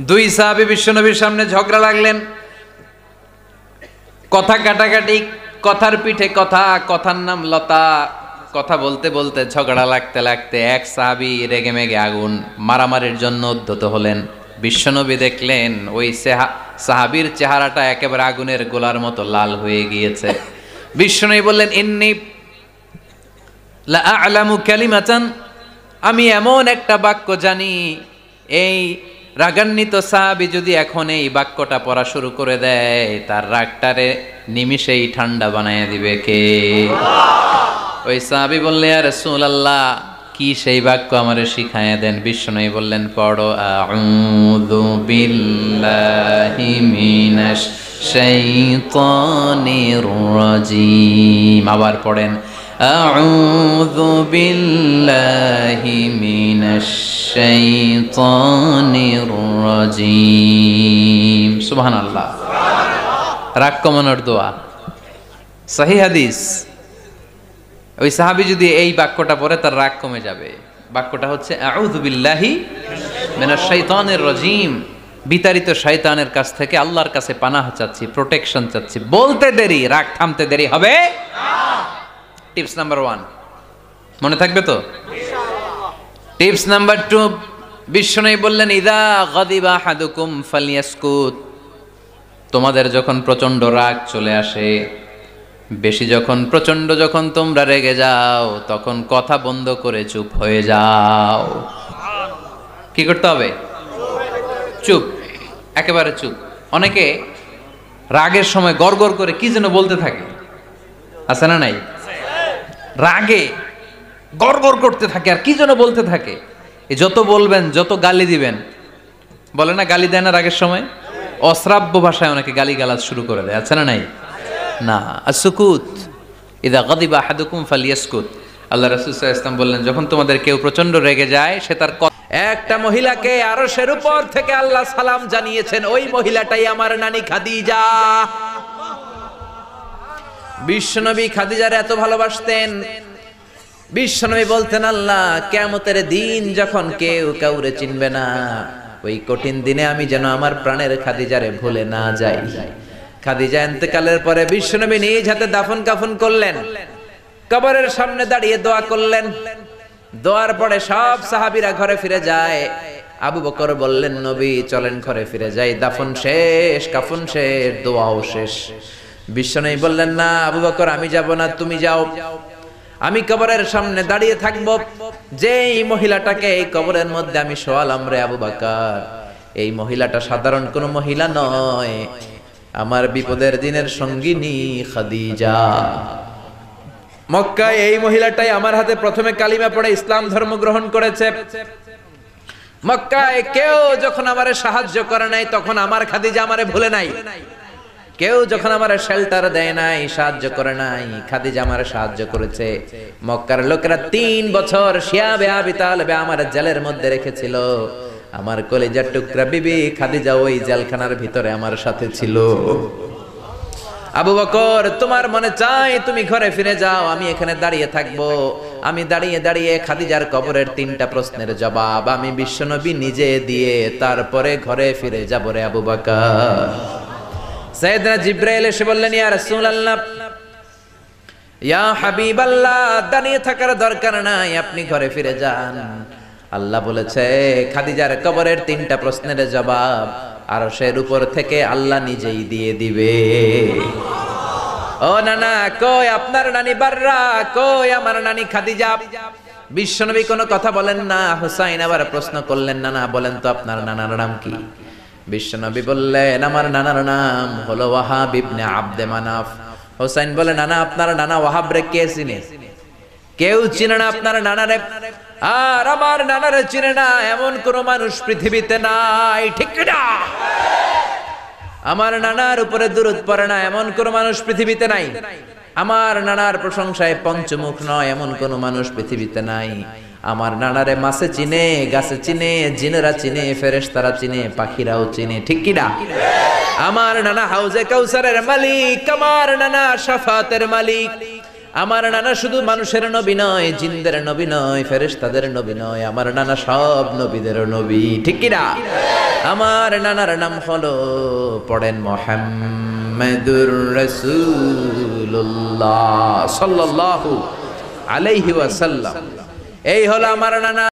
দুই সাহাবী বিশ্বনবীর সামনে ঝগড়া লাগলেন, কথা কাটাকাটি, কথার পিঠে কথা, কথার নাম লতা। কথা বলতে বলতে ঝগড়া লাগতে লাগতে এক সাহাবী রেগে মেগে আগুন, মারামারির জন্য উদ্যত হলেন। বিশ্বনবী দেখলেন ওই সাহাবীর চেহারাটা একেবারে আগুনের গোলার মতো লাল হয়ে গিয়েছে। বিশ্বনবী বললেন, ইন্নী লা আ'লামু কালিমাতান, আমি এমন একটা বাক্য জানি, এই রাগান্বিত সাহাবী যদি এখন এই বাক্যটা পড়া শুরু করে দেয়, তার রাগটারে নিমিষেই ঠান্ডা বানায় দিবে কে? ওই সাহাবী বললেন, ইয়া রাসূলুল্লাহ, কি সেই বাক্য আমারে শিখায়া দেন। বিশ্বনবী বললেন, পড়ো, আউযু বিল্লাহি মিনাশ শাইতানির রাজীম। আবার পড়েন, আউযু বিল্লাহি মিনাশ শাইতানির রাজীম। সুবহানাল্লাহ। রাগ কমানোর দোয়া, সহিহ হাদিস। ওই সাহাবী যদি এই বাক্যটা পড়ে তার রাগ কমে যাবে। বাক্যটা হচ্ছে আউযু বিল্লাহি মিনাশ শাইতানির রাজীম, বিতাড়িত শয়তানের কাছ থেকে আল্লাহর কাছে পানাহ চাচ্ছি, প্রোটেকশন চাচ্ছি। বলতে দেরি, রাগ থামতে দেরি হবে না। টিপস নাম্বার 1 মনে থাকবে তো? টিপস নাম্বার 2, বিশ্বনবী বললেন, ইযা গাদিবা আহাদুকুম ফালইয়াসকুত। তোমাদের যখন প্রচন্ড রাগ চলে আসে, বেশি যখন, প্রচন্ড যখন তোমরা রেগে যাও, তখন কথা বন্ধ করে চুপ হয়ে যাও। কি করতে হবে? চুপ, একেবারে চুপ। অনেকে রাগের সময় গড়গড় করে কি যেন বলতে থাকে, আছে না নাই? রাগে গড়গড় করতে থাকে আর কি যেন বলতে থাকে। যত বলবেন, যত গালি দিবেন, বলে না গালি দেয় না রাগের সময়, অশ্রাব্য ভাষায় অনেকে গালি গালাজ শুরু করে দেয়, আছে না নাই? না, আসুকুত, ইদা গাদিবা আহাদুকুম ফালিয়াসকুত। আল্লাহ রাসূল সাল্লাল্লাহু আলাইহি ওয়াসাল্লাম বললেন, যখন তোমাদের কেউ প্রচন্ড রেগে যায়, সে তার একটা মহিলাকে আরশের উপর থেকে আল্লাহ সালাম জানিয়েছেন, ওই মহিলাটাই আমার নানি খাদিজা। বিশ্বনবী খাদিজার এত ভালোবাসতেন। বিশ্বনবী বলতেন, আল্লাহ, কিয়ামতের দিন যখন কেউ কাউরে চিনবে না, ওই কঠিন দিনে আমি যেন আমার প্রাণের খাদিজারে ভুলে না যাই। খাদিজা ইন্তেকালের পরে বিশ্বনবী নিজ হাতে দাফন কাফন করলেন, কবরের সামনে দাঁড়িয়ে দোয়া করলেন। দোয়ার পরে সব সাহাবীরা ঘরে ফিরে যায়। আবু বকর বললেন, নবী চলেন ঘরে ফিরে যাই, দাফন শেষ, কাফন শেষ, দোয়াও শেষ। বিশ্বনবী বললেন, না আবু বকর, আমি যাব না, তুমি যাও। আমি কবরের সামনে দাঁড়িয়ে থাকবো। যেই মহিলাটাকে এই কবরের মধ্যে আমি শোয়ালাম রে আবু বকর, এই মহিলাটা সাধারণ কোনো মহিলা নয়, আমার বিপদের দিনের সঙ্গিনী খাদিজা। মক্কায় এই মহিলাটাই আমার হাতে প্রথমে কালিমা পড়ে ইসলাম ধর্ম গ্রহণ করেছে। মক্কায় কেউ যখন আমারে সাহায্য করে নাই, তখন আমার খাদিজা আমারে ভুলে নাই। কেউ যখন আমারে শেল্টার দেয় নাই, সাহায্য করে নাই, খাদিজা আমারে সাহায্য করেছে। মক্কার লোকেরা 3 বছর শিয়াবে আবি তালেবে আমার জেলের মধ্যে রেখেছিল। আমার কলিজার টুকরা বিবি খাদিজা ওই জেলখানার ভিতরে আমার সাথে ছিল। আবু বকর, তোমার মনে চাই তুমি ঘরে ফিরে যাও, আমি এখানে দাঁড়িয়ে থাকবো। আমি দাঁড়িয়ে দাঁড়িয়ে খাদিজার কবরের 3টা প্রশ্নের জবাব আমি বিশ্বনবী নিজে দিয়ে তারপরে ঘরে ফিরে যাব রে আবু বকর। সাইয়েদনা জিবরাইল এসে বললেন, ইয়া রাসূলুল্লাহ, ইয়া হাবিবাল্লাহ, দাঁড়িয়ে থাকার দরকার নাই, আপনি ঘরে ফিরে যান। আল্লাহ বলেছে, খাদিজার কবরের 3টা প্রশ্নের জবাব আরশের উপর থেকে আল্লাহ নিজেই দিয়ে দিবে। ও নানা, কই আপনার নানি বাররা, কই আমার নানি খাদিজা? বিশ্বনবী কোনো কথা বলেন না। হুসাইন আবার প্রশ্ন করলেন, নানা বলেন তো আপনার নানার নাম কি? বিশ্বনবী বললেন, আমার নানার নাম হলো ওয়াহাব ইবনে আব্দে মানাফ। হুসাইন বলে, নানা আপনার নানা ওয়াহাব রে কে চিনে? কেউ চিনে না আপনার নানারে। আর আমার নানারে চিনে না এমন কোন মানুষ পৃথিবীতে নাই, ঠিক না? আমার নানার উপরে দুরূদ পড়ে না এমন কোন মানুষ পৃথিবীতে নাই। আমার নানার প্রশংসায় পঞ্চমুখ নয় এমন কোন মানুষ পৃথিবীতে নাই। আমার নানারে মাছে চিনে, গাছে চিনে, জিনেরা চিনে, ফেরেশতারা চিনে, পাখিরাও চিনে, ঠিক কি না? আমার নানা হাউজে কাউসারের মালিক, আমার নানা শাফাতের মালিক। আমার নানা শুধু মানুষের নবী নয়, জিনদের নবী নয়, ফেরেশতাদের নবী নয়, আমার নানা সব নবীদের নবী, ঠিক কি না? আমার নানার নাম হলো পড়েন মুহাম্মাদুর রাসূলুল্লাহ সাল্লাল্লাহু আলাইহি ওয়াসাল্লাম। এই হলো আমার নানা।